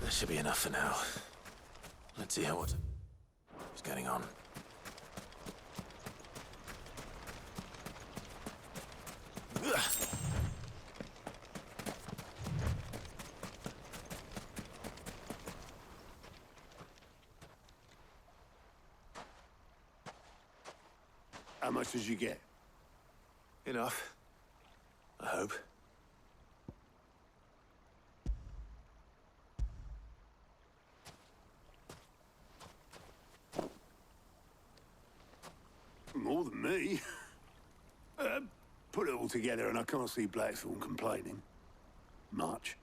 That should be enough for now. Let's see what's getting on. How much did you get? Enough. I hope. More than me. Put it all together and I can't see Blackthorne complaining. Much.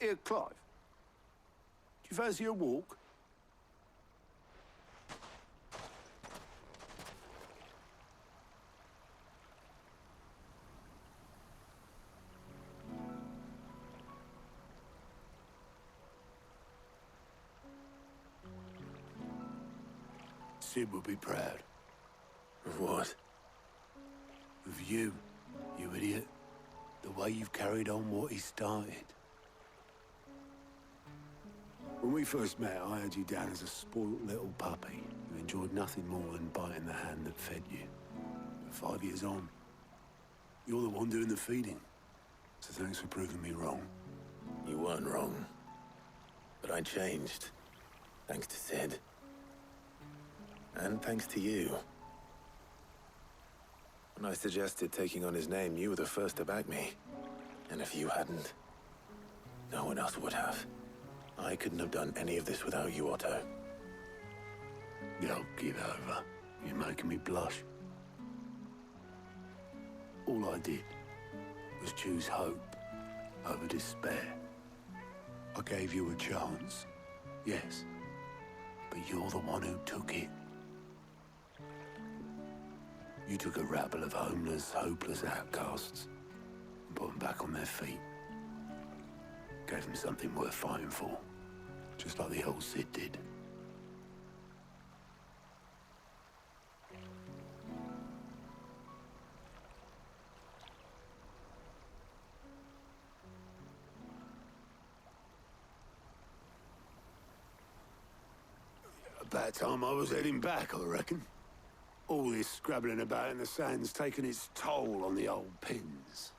Here, Clive. Do you fancy a walk? Sid would be proud. Of what? Of you, you idiot. The way you've carried on what he started. When we first met, I had you down as a spoilt little puppy who enjoyed nothing more than biting the hand that fed you. But 5 years on, you're the one doing the feeding. So thanks for proving me wrong. You weren't wrong. But I changed. Thanks to Sid. And thanks to you. When I suggested taking on his name, you were the first to back me. And if you hadn't, no one else would have. I couldn't have done any of this without you, Otto. Yo, give over. You're making me blush. All I did was choose hope over despair. I gave you a chance, yes, but you're the one who took it. You took a rabble of homeless, hopeless outcasts and put them back on their feet. Gave them something worth fighting for, just like the old Sid did. About time I was heading back, I reckon. All this scrabbling about in the sand's taken its toll on the old pins.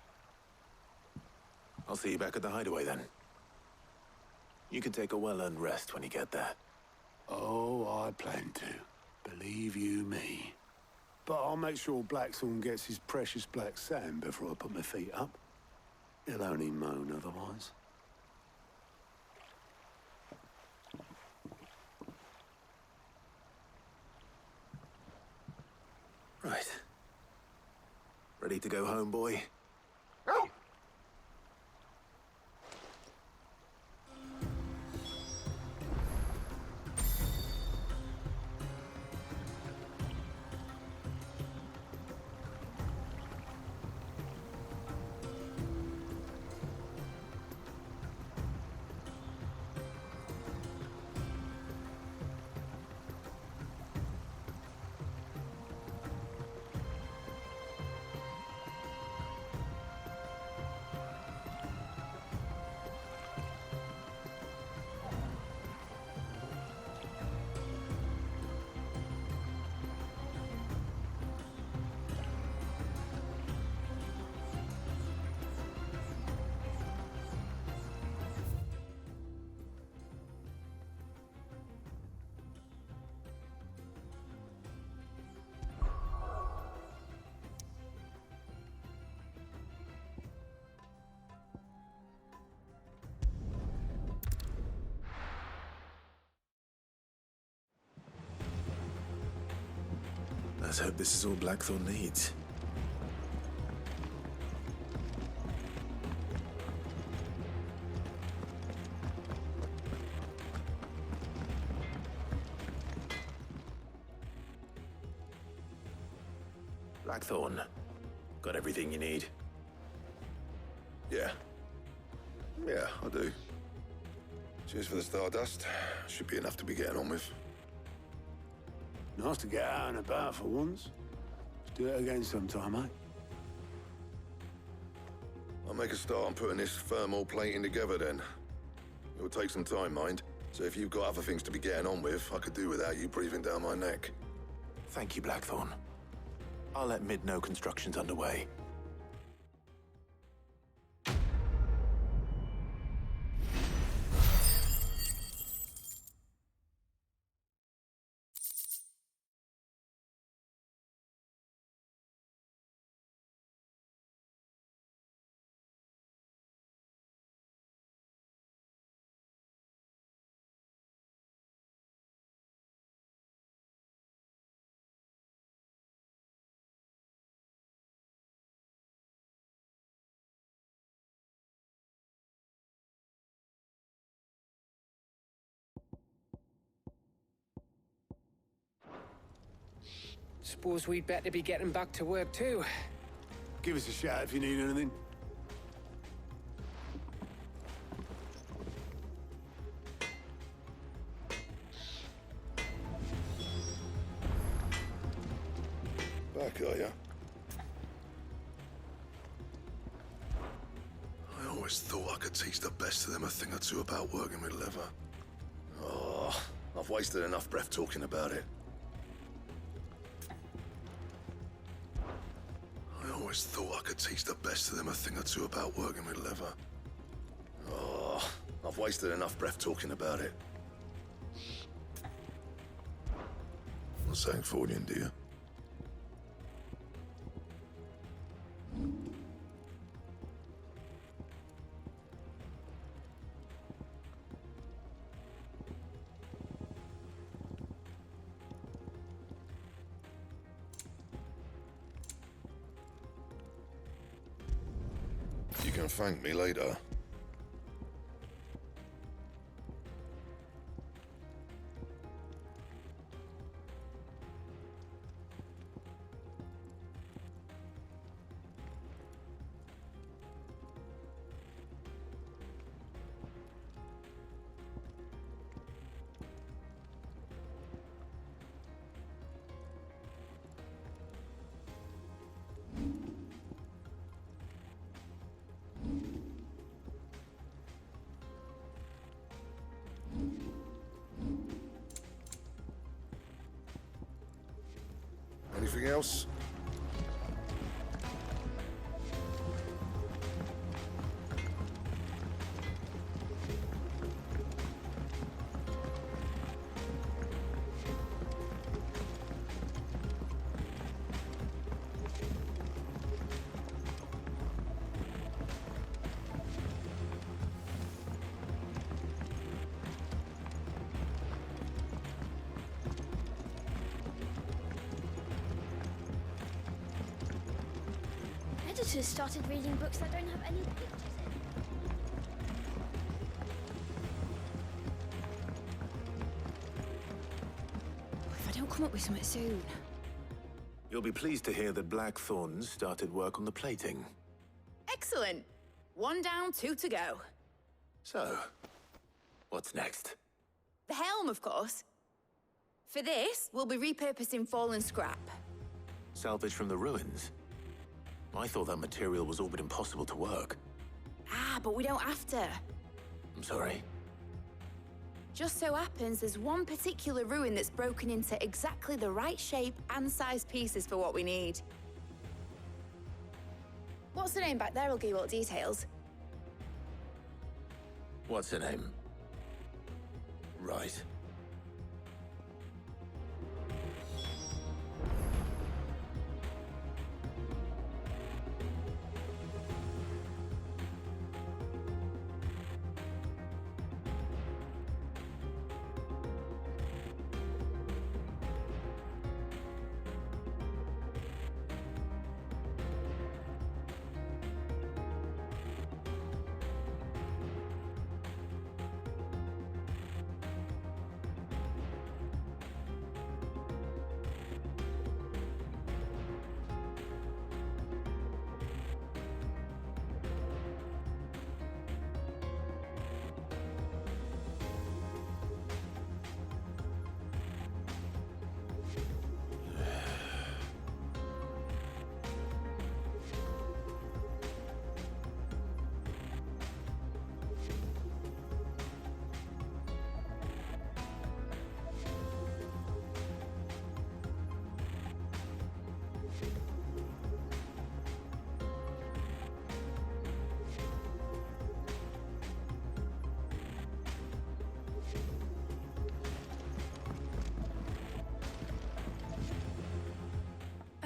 I'll see you back at the hideaway then. You can take a well-earned rest when you get there. Oh, I plan to. Believe you me. But I'll make sure Blackthorne gets his precious black sand before I put my feet up. He'll only moan otherwise. Right. Ready to go home, boy? Let's hope this is all Blackthorn needs. Blackthorn, got everything you need? Yeah. Yeah, I do. Cheers for the Stardust. Should be enough to be getting on with. Nice to get out and about for once. Let's do it again sometime, eh? I'll make a start on putting this thermal plating together then. It'll take some time, mind. So if you've got other things to be getting on with, I could do without you breathing down my neck. Thank you, Blackthorn. I'll let Mid know construction's underway. Suppose we'd better be getting back to work too. Give us a shout if you need anything. Back, are ya? I always thought I could teach the best of them a thing or two about working with leather. Oh, I've wasted enough breath talking about it. I always thought I could teach the best of them a thing or two about working with leather. Oh, I've wasted enough breath talking about it. Not saying Fordian, do you? You can thank me later. Anything else? Editors started reading books that don't have any pictures in. If I don't come up with something soon. You'll be pleased to hear that Blackthorn's started work on the plating. Excellent. 1 down, 2 to go. So, what's next? The helm, of course. For this, we'll be repurposing fallen scrap. Salvage from the ruins? I thought that material was all but impossible to work. Ah, but we don't have to. I'm sorry. Just so happens there's one particular ruin that's broken into exactly the right shape and size pieces for what we need. What's the name back there? I'll give you all the details. What's her name? Right.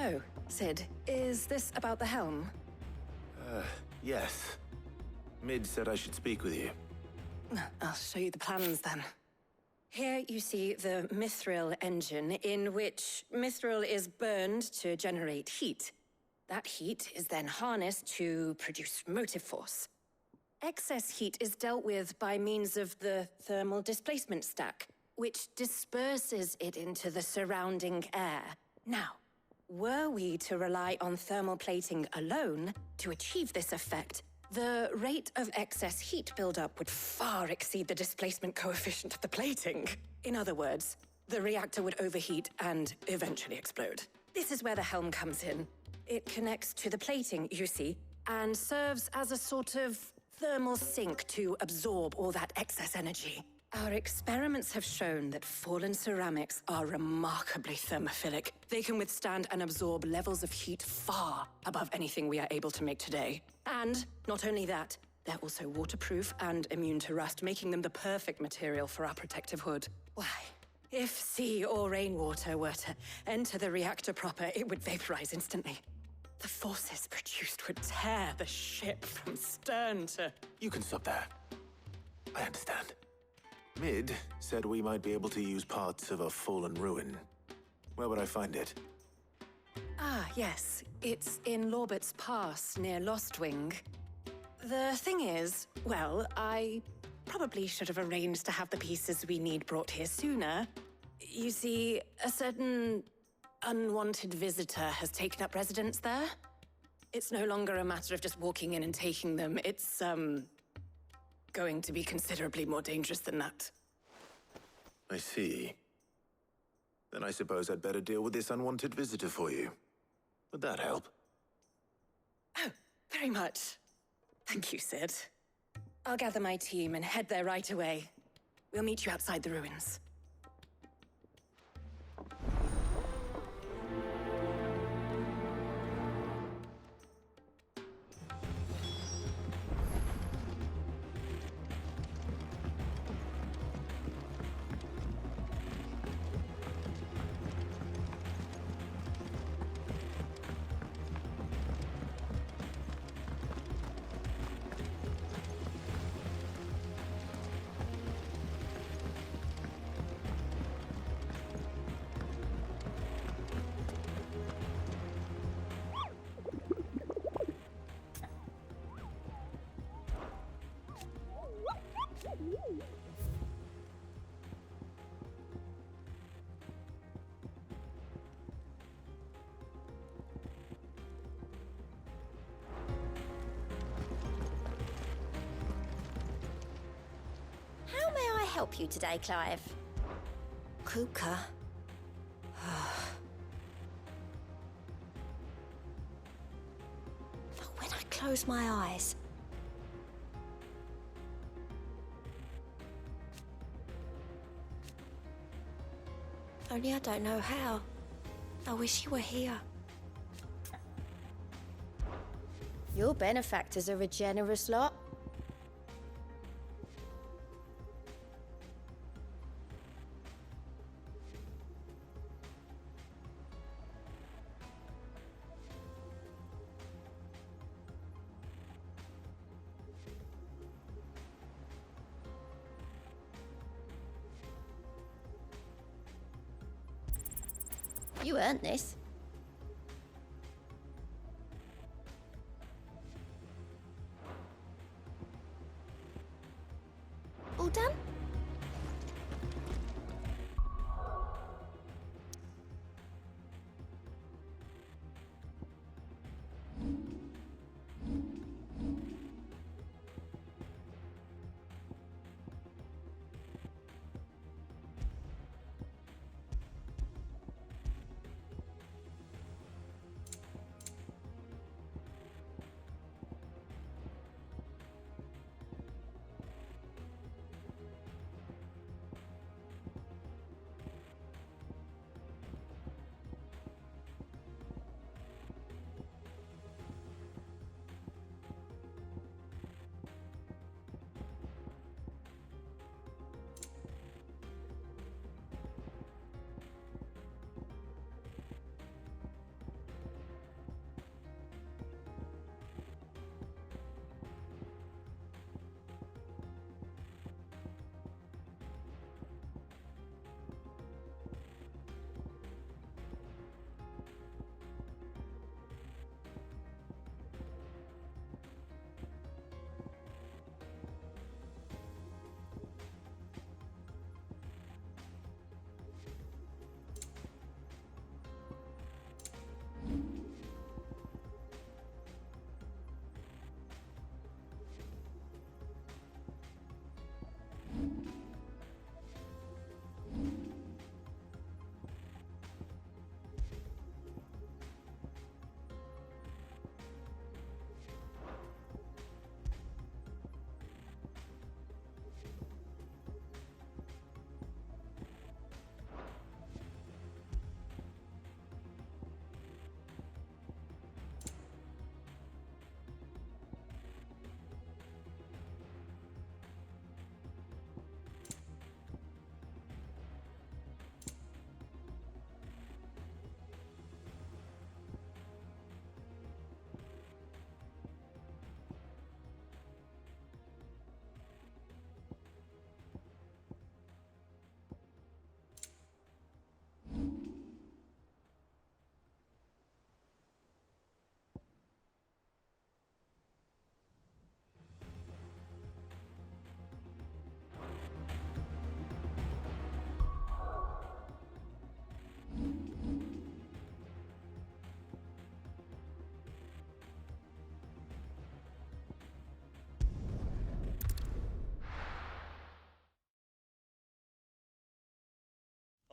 Oh, Sid, is this about the helm? Yes. Mid said I should speak with you. I'll show you the plans then. Here you see the mithril engine, in which mithril is burned to generate heat. That heat is then harnessed to produce motive force. Excess heat is dealt with by means of the thermal displacement stack, which disperses it into the surrounding air. Now, were we to rely on thermal plating alone to achieve this effect, the rate of excess heat buildup would far exceed the displacement coefficient of the plating. In other words, the reactor would overheat and eventually explode. This is where the helm comes in. It connects to the plating, you see, and serves as a sort of thermal sink to absorb all that excess energy. Our experiments have shown that fallen ceramics are remarkably thermophilic. They can withstand and absorb levels of heat far above anything we are able to make today. And not only that, they're also waterproof and immune to rust, making them the perfect material for our protective hood. Why? If sea or rainwater were to enter the reactor proper, it would vaporize instantly. The forces produced would tear the ship from stern to... You can stop there. I understand. Mid said we might be able to use parts of a fallen ruin. Where would I find it? Ah, yes. It's in Lorbert's Pass, near Lostwing. The thing is, well, I probably should have arranged to have the pieces we need brought here sooner. You see, a certain unwanted visitor has taken up residence there. It's no longer a matter of just walking in and taking them. It's, going to be considerably more dangerous than that. I see. Then I suppose I'd better deal with this unwanted visitor for you. Would that help? Oh, very much. Thank you, Sid. I'll gather my team and head there right away. We'll meet you outside the ruins. How may I help you today, Clive? Kuka. But when I close my eyes, only I don't know how. I wish you were here. Your benefactors are a generous lot. You earned this. All done?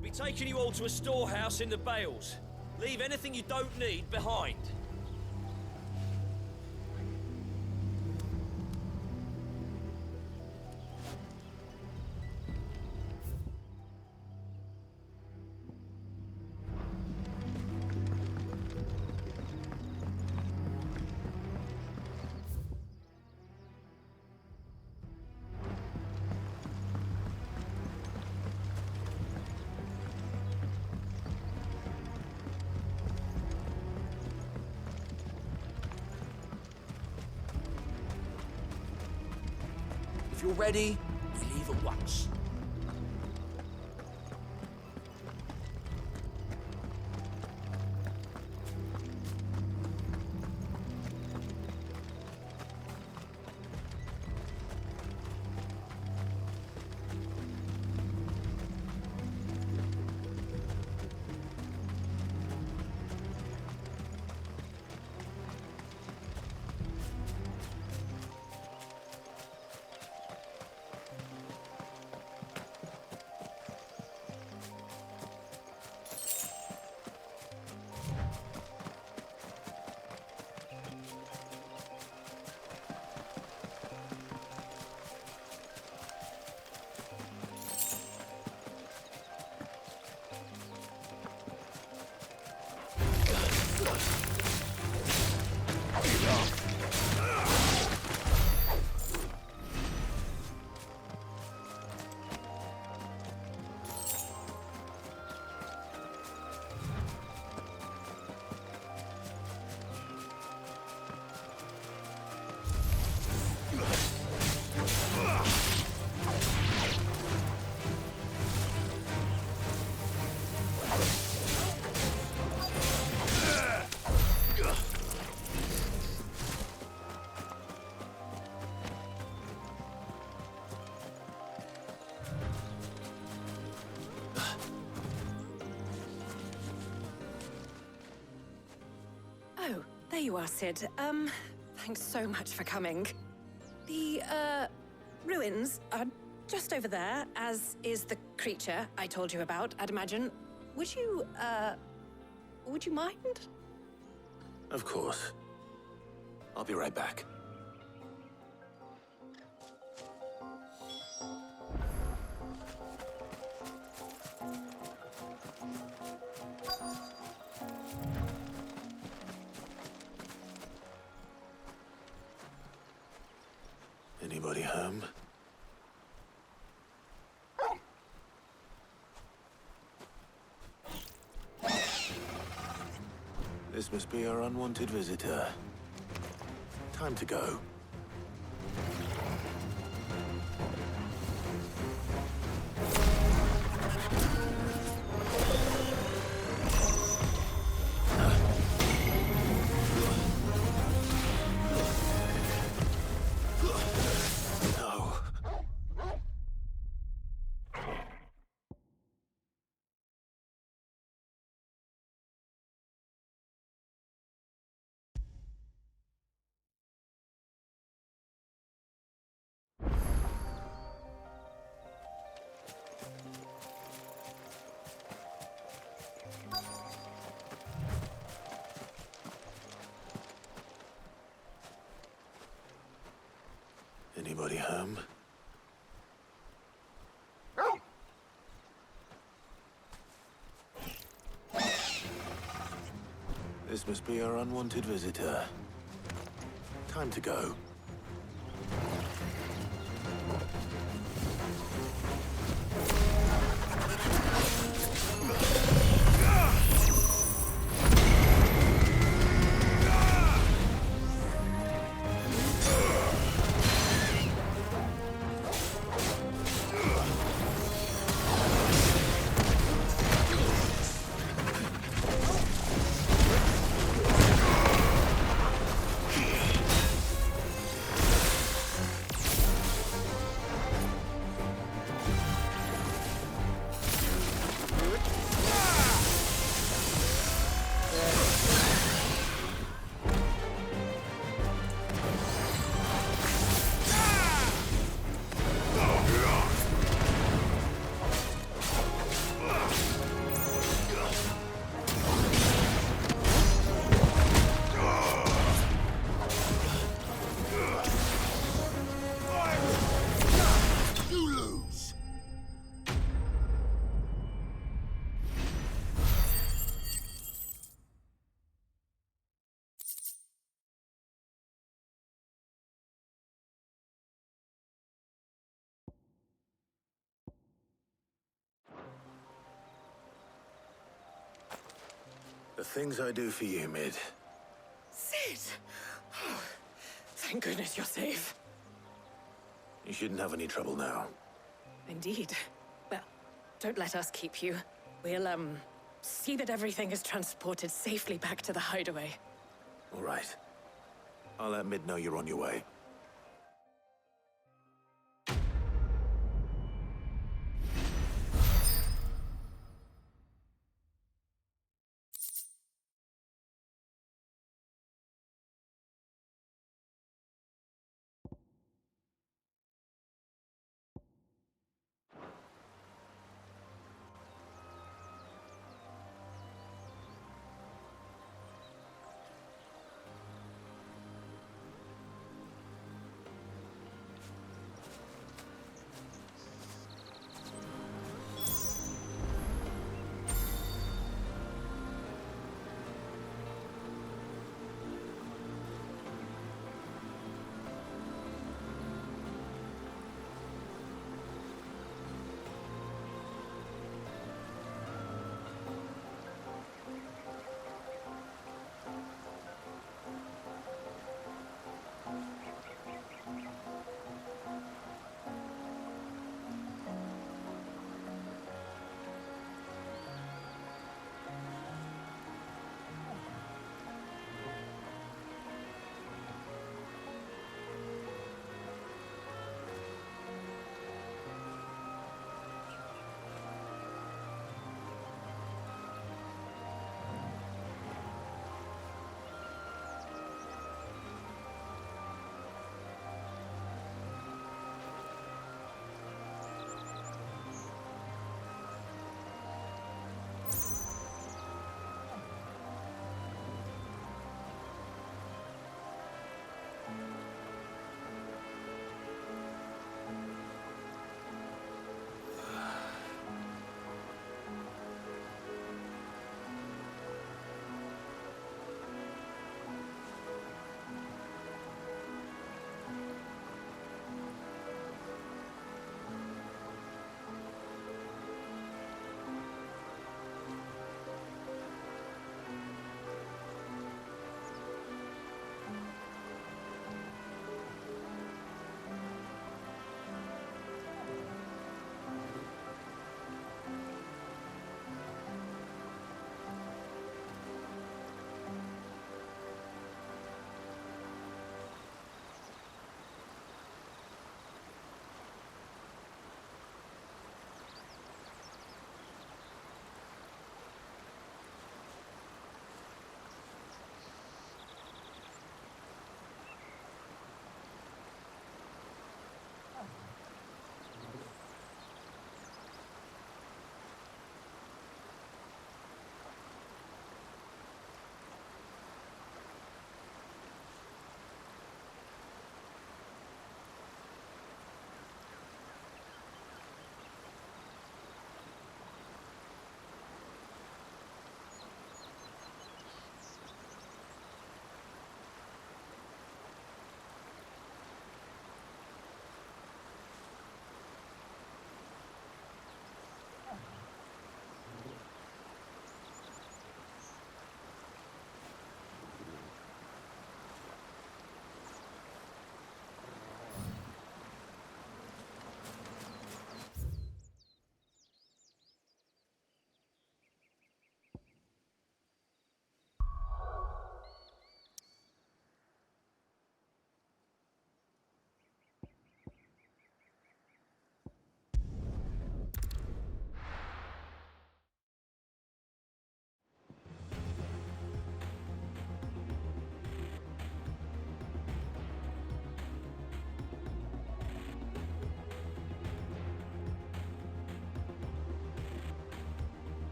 I'll be taking you all to a storehouse in the Bales. Leave anything you don't need behind. If you're ready, we leave at once. Oh, there you are, Sid. Thanks so much for coming. The, ruins are just over there, as is the creature I told you about, I'd imagine. Would you mind? Of course. I'll be right back. Anybody home? This must be our unwanted visitor. Time to go. Anybody home? This must be our unwanted visitor. Time to go. The things I do for you, Mid. Sid! Oh, thank goodness you're safe. You shouldn't have any trouble now. Indeed. Well, don't let us keep you. We'll, see that everything is transported safely back to the hideaway. All right. I'll let Mid know you're on your way.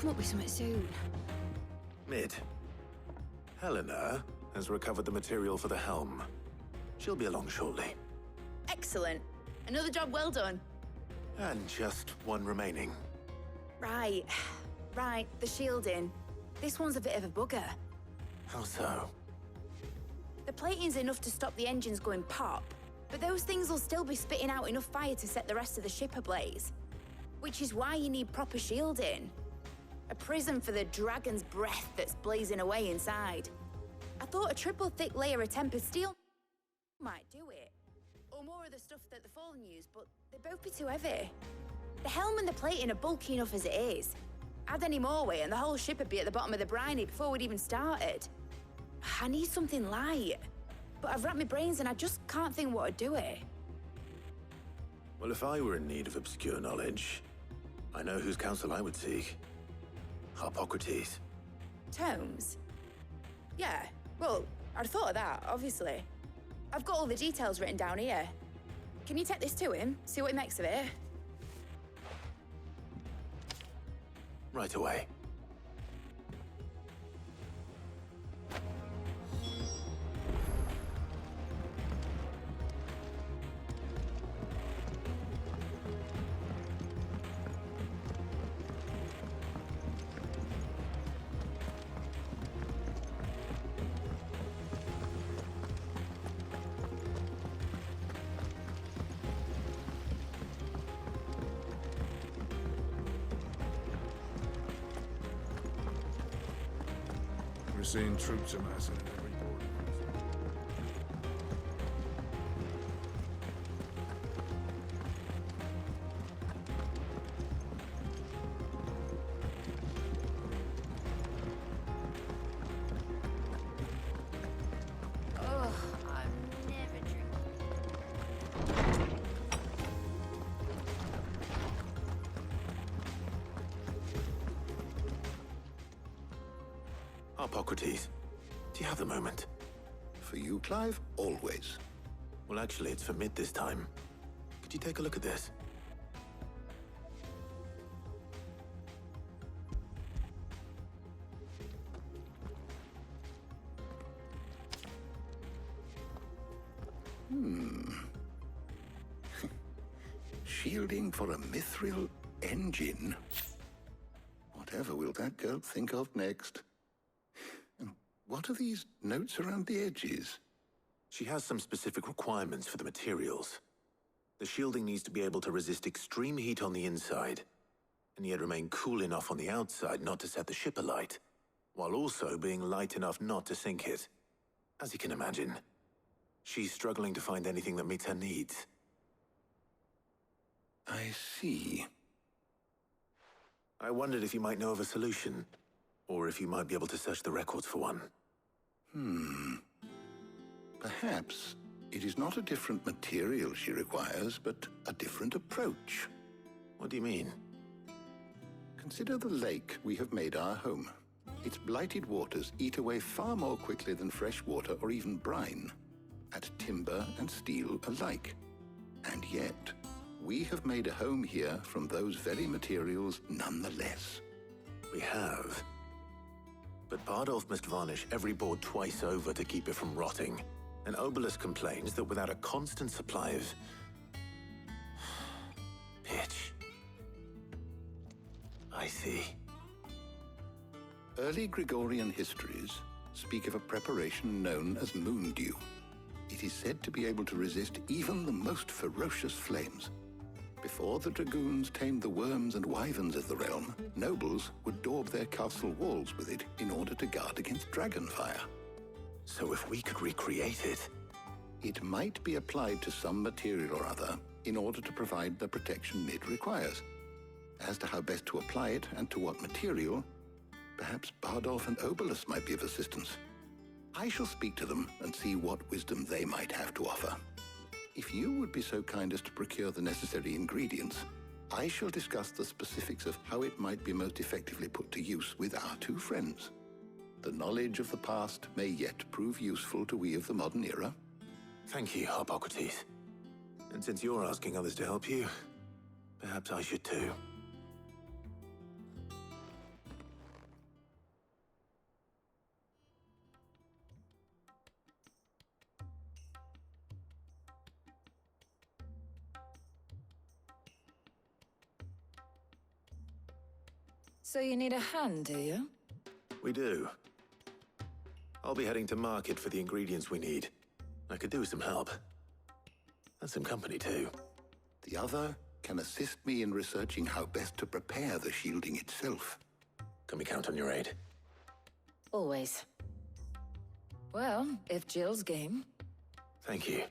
come up with something soon. Mid. Helena has recovered the material for the helm. She'll be along shortly. Excellent. Another job well done. And just one remaining. Right. Right, the shielding. This one's a bit of a bugger. How so? The plating's enough to stop the engines going pop, but those things will still be spitting out enough fire to set the rest of the ship ablaze. Which is why you need proper shielding. A prison for the dragon's breath that's blazing away inside. I thought a triple thick layer of tempered steel might do it. Or more of the stuff that the Fallen use, but they'd both be too heavy. The helm and the plating are bulky enough as it is. Add any more weight and the whole ship would be at the bottom of the briny before we'd even started. I need something light. But I've racked my brains and I just can't think what would do it. Well, if I were in need of obscure knowledge, I know whose counsel I would seek. Harpocrates. Tomes? Yeah, well, I'd thought of that, obviously. I've got all the details written down here. Can you take this to him, see what he makes of it? Right away. We're seeing troops amassing in every border. Ugh, I'm never drinking. Harpocrates, do you have the moment? For you, Clive, always. Well, actually, it's for Mid this time. Could you take a look at this? Shielding for a mithril engine? Whatever will that girl think of next? And what are these notes around the edges? She has some specific requirements for the materials. The shielding needs to be able to resist extreme heat on the inside, and yet remain cool enough on the outside not to set the ship alight, while also being light enough not to sink it. As you can imagine, she's struggling to find anything that meets her needs. I see. I wondered if you might know of a solution, or if you might be able to search the records for one. Perhaps it is not a different material she requires, but a different approach. What do you mean? Consider the lake we have made our home. Its blighted waters eat away far more quickly than fresh water or even brine, at timber and steel alike. And yet, we have made a home here from those very materials nonetheless. We have. But Bardolph must varnish every board twice over to keep it from rotting. And Obelus complains that without a constant supply of pitch. I see. Early Gregorian histories speak of a preparation known as moon dew. It is said to be able to resist even the most ferocious flames. Before the dragoons tamed the worms and wyverns of the realm, nobles would daub their castle walls with it in order to guard against dragon fire. So if we could recreate it... It might be applied to some material or other in order to provide the protection Mid requires. As to how best to apply it and to what material, perhaps Bardolph and Obelus might be of assistance. I shall speak to them and see what wisdom they might have to offer. If you would be so kind as to procure the necessary ingredients, I shall discuss the specifics of how it might be most effectively put to use with our two friends. The knowledge of the past may yet prove useful to we of the modern era. Thank you, Harpocrates. And since you're asking others to help you, perhaps I should too. So you need a hand, do you? We do. I'll be heading to market for the ingredients we need. I could do with some help. And some company, too. The other can assist me in researching how best to prepare the shielding itself. Can we count on your aid? Always. Well, if Jill's game. Thank you.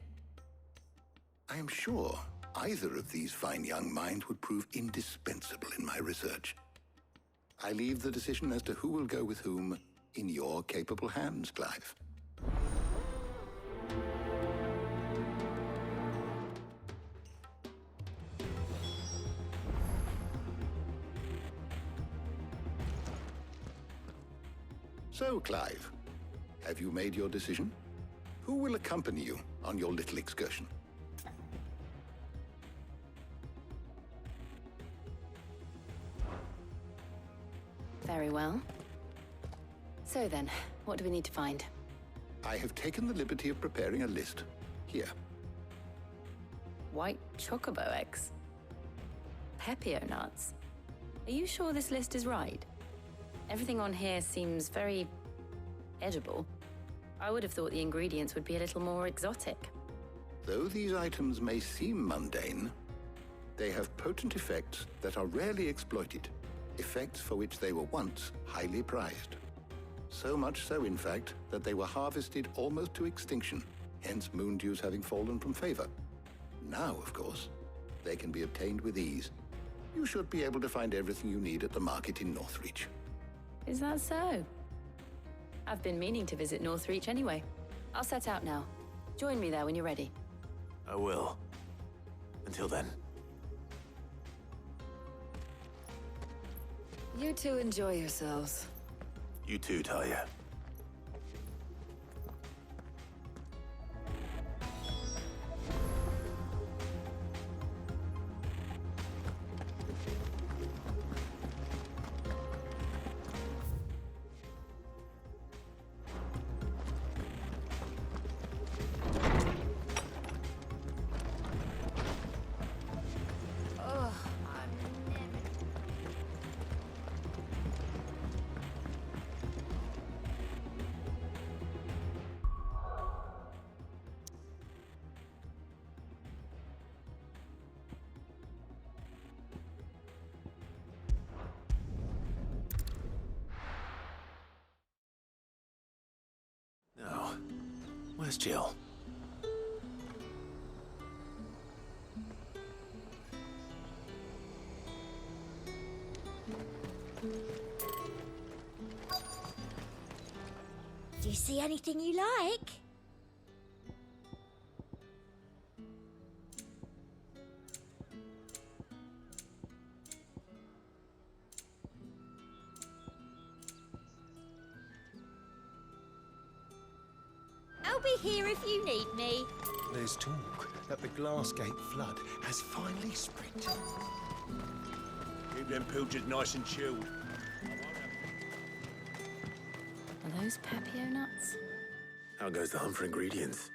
I am sure either of these fine young minds would prove indispensable in my research. I leave the decision as to who will go with whom in your capable hands, Clive. So, Clive, have you made your decision? Who will accompany you on your little excursion? Very well. So then, what do we need to find? I have taken the liberty of preparing a list. Here. White chocobo eggs. Pepio nuts. Are you sure this list is right? Everything on here seems very edible. I would have thought the ingredients would be a little more exotic. Though these items may seem mundane, they have potent effects that are rarely exploited, effects for which they were once highly prized. So much so, in fact, that they were harvested almost to extinction, hence moon dews having fallen from favor. Now, of course, they can be obtained with ease. You should be able to find everything you need at the market in Northreach. Is that so? I've been meaning to visit Northreach anyway. I'll set out now. Join me there when you're ready. I will. Until then. You two enjoy yourselves. You too, Talia. Now, where's Jill? Do you see anything you like? I'll be here if you need me. There's talk that the Glassgate flood has finally spread. Keep them pilchards nice and chilled. Are those Pepio nuts? How goes the hunt for ingredients?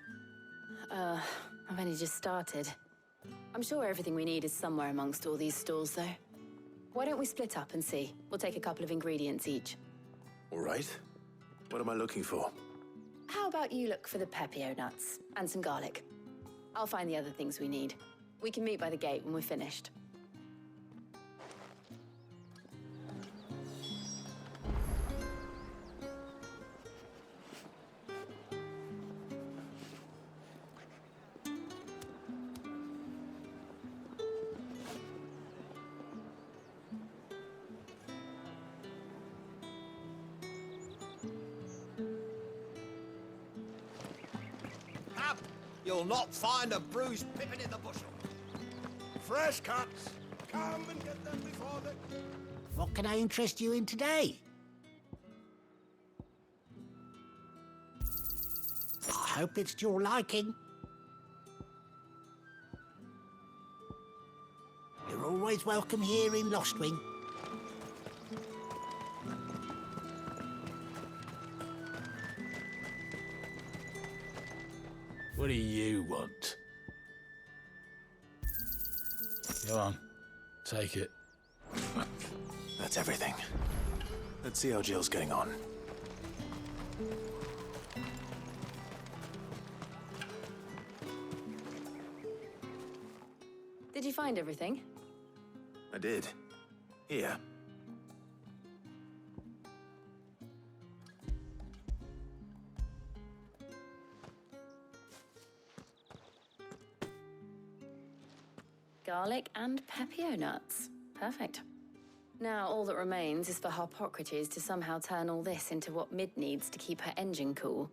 I've only just started. I'm sure everything we need is somewhere amongst all these stalls, though. Why don't we split up and see? We'll take a couple of ingredients each. All right. What am I looking for? How about you look for the Pepio nuts and some garlic? I'll find the other things we need. We can meet by the gate when we're finished. Up! You'll not find a bruised pippin in the bushel. Fresh cuts. Come and get them before the... What can I interest you in today? I hope it's to your liking. You're always welcome here in Lostwing. What do you want? Go on, take it. That's everything. Let's see how Jill's getting on. Did you find everything? I did. Here. Garlic and pepio nuts. Perfect. Now all that remains is for Harpocrates to somehow turn all this into what Mid needs to keep her engine cool.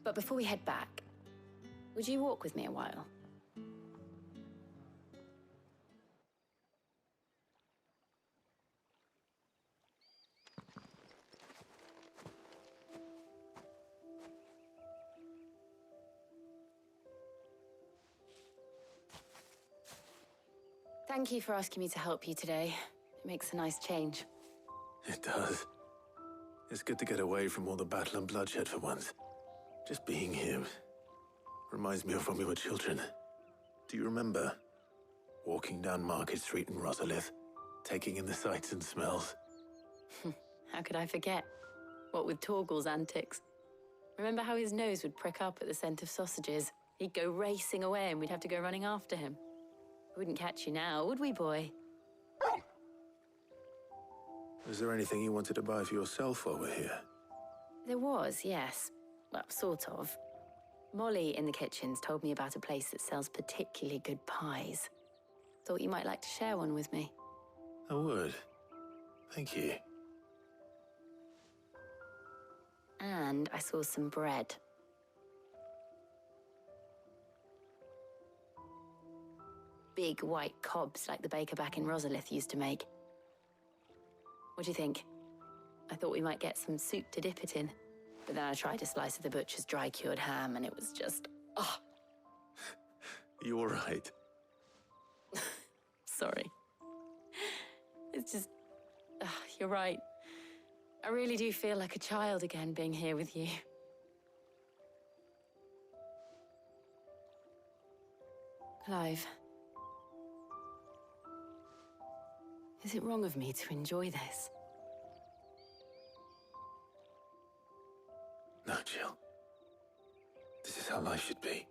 But before we head back, would you walk with me a while? Thank you for asking me to help you today. It makes a nice change. It does. It's good to get away from all the battle and bloodshed for once. Just being here reminds me of when we were children. Do you remember? Walking down Market Street in Rosalith, taking in the sights and smells. How could I forget? What with Torgal's antics. Remember how his nose would prick up at the scent of sausages? He'd go racing away and we'd have to go running after him. We wouldn't catch you now, would we, boy? Is there anything you wanted to buy for yourself while we're here? There was, yes. Well, sort of. Molly in the kitchens told me about a place that sells particularly good pies. Thought you might like to share one with me. I would. Thank you. And I saw some bread. Big white cobs like the baker back in Rosalith used to make. What do you think? I thought we might get some soup to dip it in. But then I tried a slice of the butcher's dry-cured ham and it was just... oh. You all right? Sorry. It's just... you're right. I really do feel like a child again being here with you. Clive. Is it wrong of me to enjoy this? No, Jill. This is how life should be.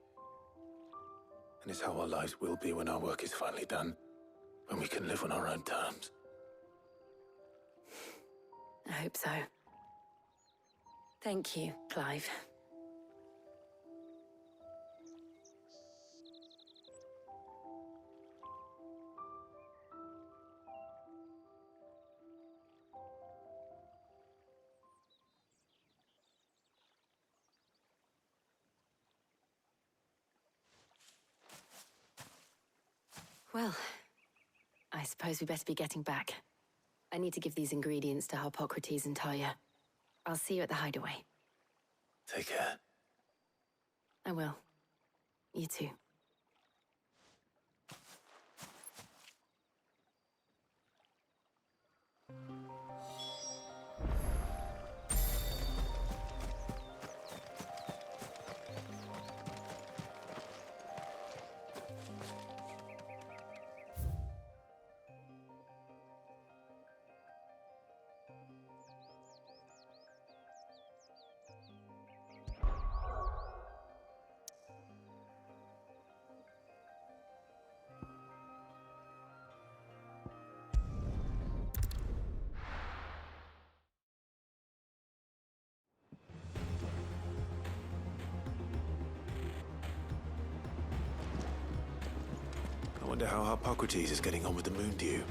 And it's how our lives will be when our work is finally done. When we can live on our own terms. I hope so. Thank you, Clive. Well, I suppose we better be getting back. I need to give these ingredients to Harpocrates and Talia. I'll see you at the hideaway. Take care. I will. You too. I wonder how Harpocrates is getting on with the moon dew.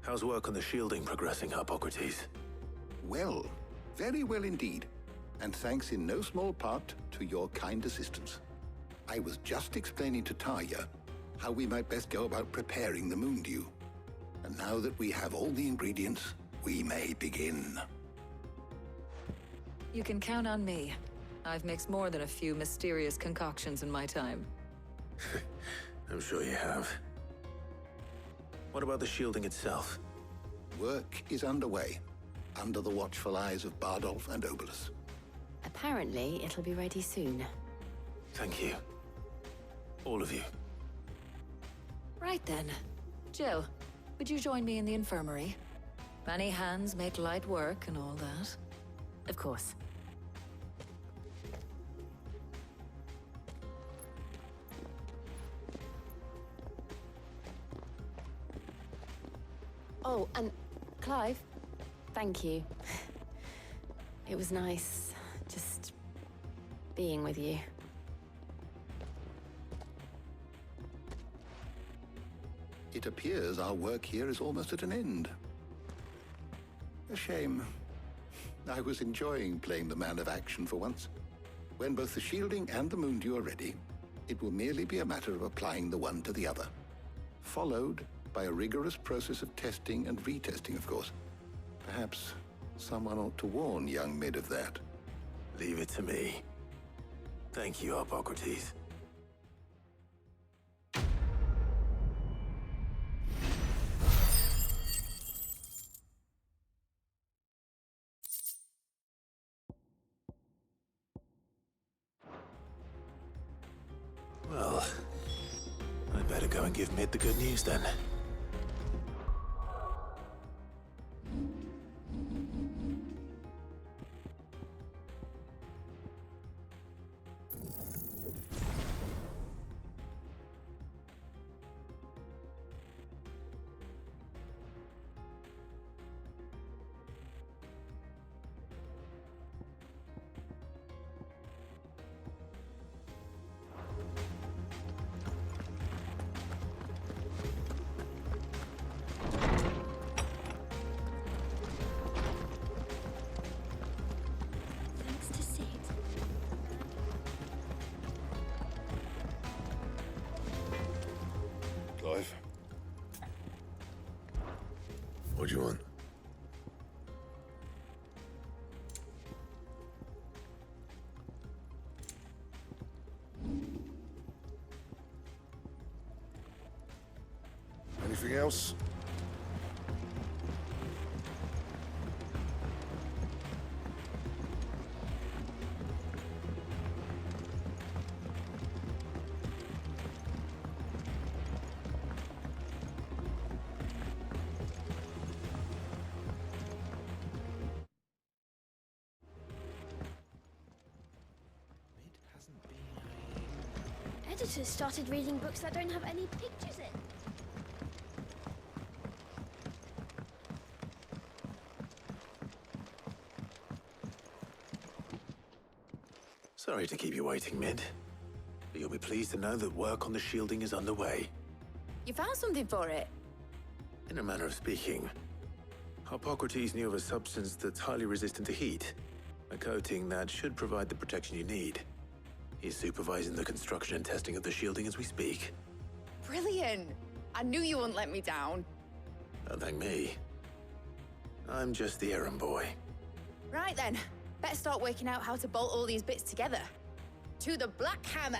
How's work on the shielding progressing, Harpocrates? Well, very well indeed. And thanks in no small part to your kind assistance. I was just explaining to Tarja how we might best go about preparing the moon dew. And now that we have all the ingredients, we may begin. You can count on me. I've mixed more than a few mysterious concoctions in my time. I'm sure you have. What about the shielding itself? Work is underway, under the watchful eyes of Bardolph and Obolus. Apparently, it'll be ready soon. Thank you. All of you. Right then. Jill, would you join me in the infirmary? Many hands make light work and all that. Of course. Oh, and Clive, thank you. It was nice, just being with you. It appears our work here is almost at an end. A shame. I was enjoying playing the man of action for once. When both the shielding and the moon dew are ready, it will merely be a matter of applying the one to the other. Followed by a rigorous process of testing and retesting, of course. Perhaps someone ought to warn young Mid of that. Leave it to me. Thank you, Hippocrates. Well, I'd better go and give Mid the good news then. Clive? What do you want? Anything else? Editors started reading books that don't have any pictures in. Sorry to keep you waiting, Mid. But you'll be pleased to know that work on the shielding is underway. You found something for it? In a manner of speaking, Hippocrates knew of a substance that's highly resistant to heat. A coating that should provide the protection you need. He's supervising the construction and testing of the shielding as we speak. Brilliant! I knew you wouldn't let me down. Don't thank me. I'm just the errand boy. Right then, better start working out how to bolt all these bits together. To the Black Hammer!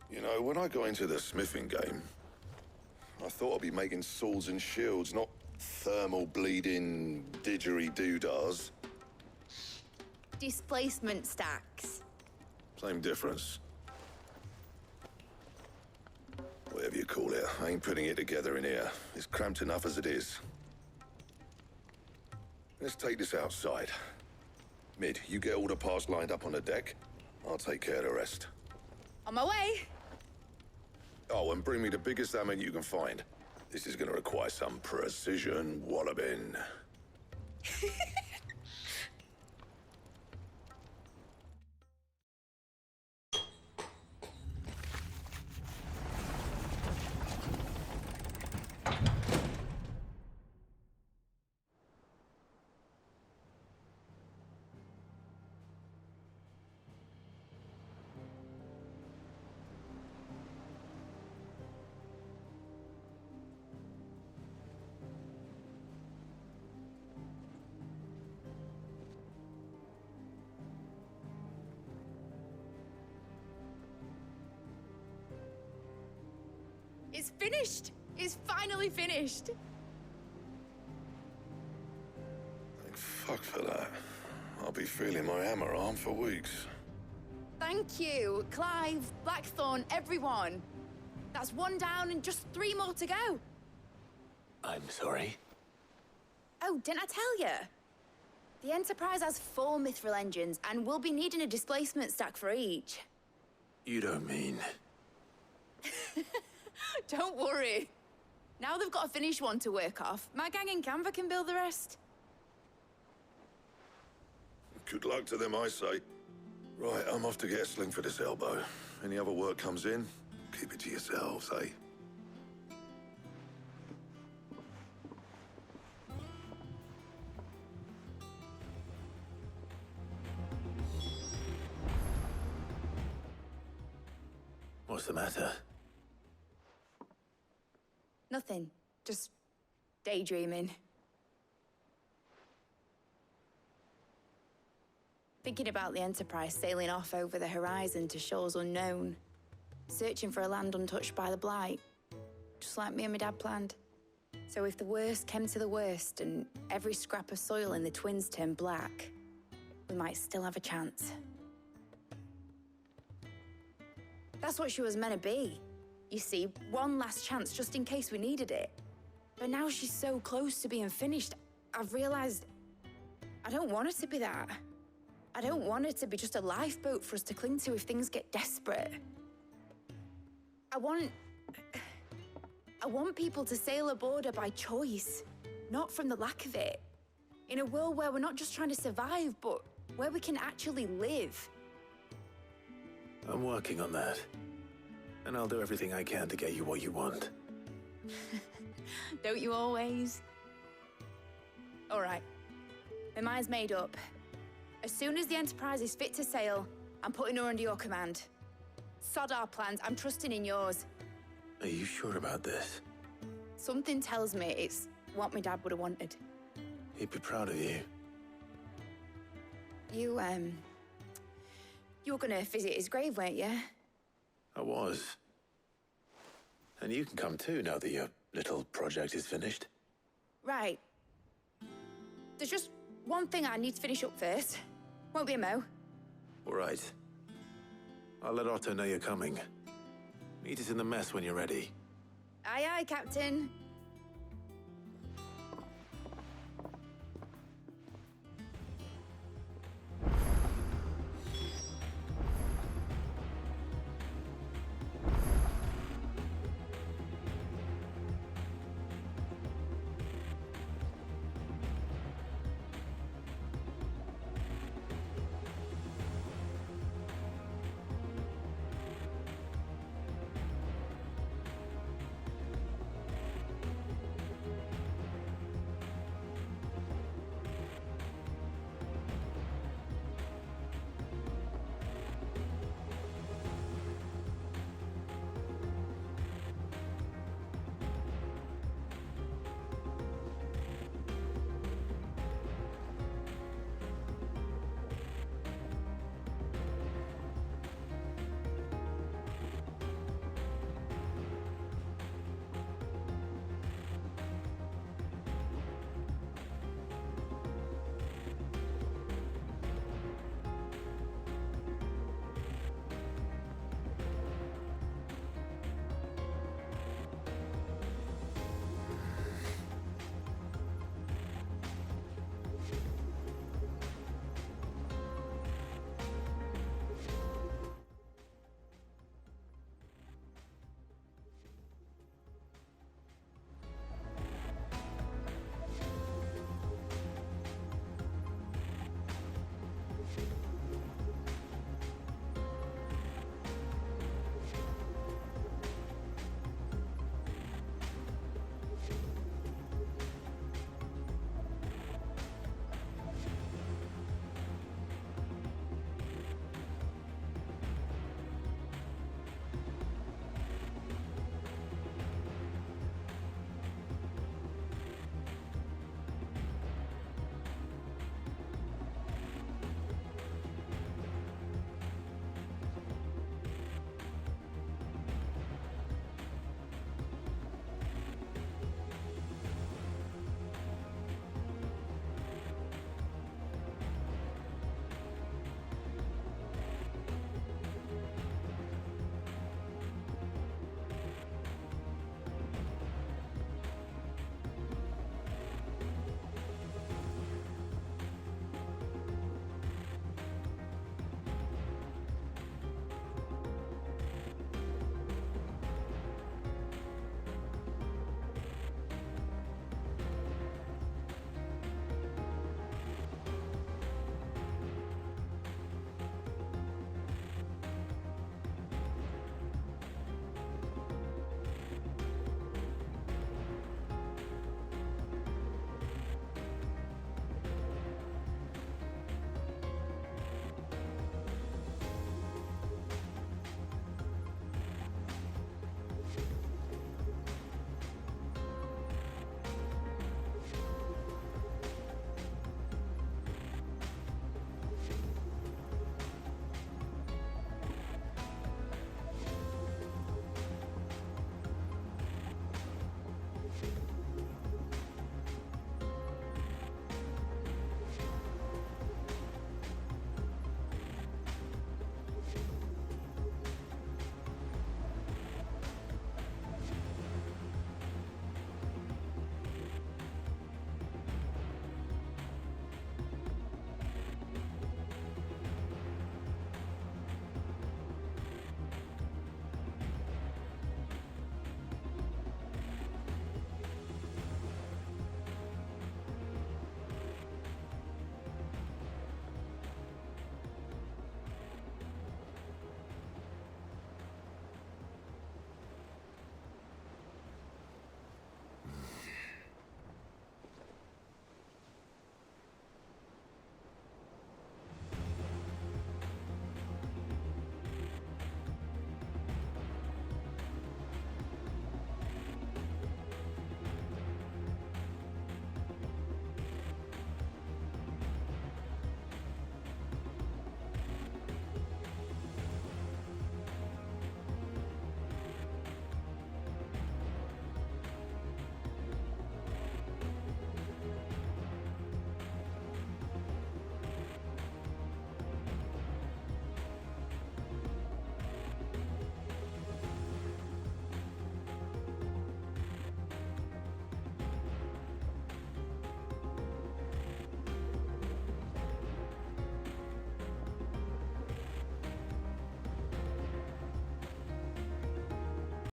You know, when I got into the smithing game, I thought I'd be making swords and shields, not thermal bleeding didgeridoo-dahs. Displacement stacks. Same difference. Whatever you call it, I ain't putting it together in here. It's cramped enough as it is. Let's take this outside. Mid, you get all the parts lined up on the deck. I'll take care of the rest. On my way! Oh, and bring me the biggest hammer you can find. This is gonna require some precision walloping. It's finished! It's finally finished! Thank fuck for that. I'll be feeling my hammer arm for weeks. Thank you, Clive, Blackthorn, everyone. That's 1 down and just 3 more to go. I'm sorry? Oh, didn't I tell you? The Enterprise has 4 mithril engines, and we'll be needing a displacement stack for each. You don't mean... Don't worry. Now they've got a finished one to work off, my gang in Canva can build the rest. Good luck to them, I say. Right, I'm off to get a sling for this elbow. Any other work comes in, keep it to yourselves, eh? What's the matter? Nothing. Just daydreaming. Thinking about the Enterprise sailing off over the horizon to shores unknown. Searching for a land untouched by the Blight. Just like me and my dad planned. So if the worst came to the worst and every scrap of soil in the Twins turned black, we might still have a chance. That's what she was meant to be. You see, one last chance just in case we needed it. But now she's so close to being finished, I've realized I don't want her to be that. I don't want her to be just a lifeboat for us to cling to if things get desperate. I want people to sail aboard her by choice, not from the lack of it. In a world where we're not just trying to survive, but where we can actually live. I'm working on that. And I'll do everything I can to get you what you want. Don't you always? All right. My mind's made up. As soon as the Enterprise is fit to sail, I'm putting her under your command. Sod our plans, I'm trusting in yours. Are you sure about this? Something tells me it's what my dad would have wanted. He'd be proud of you. You were gonna visit his grave, weren't you? I was. And you can come too now that your little project is finished. Right. There's just one thing I need to finish up first. Won't be a mo. All right. I'll let Otto know you're coming. Meet us in the mess when you're ready. Aye, aye, Captain.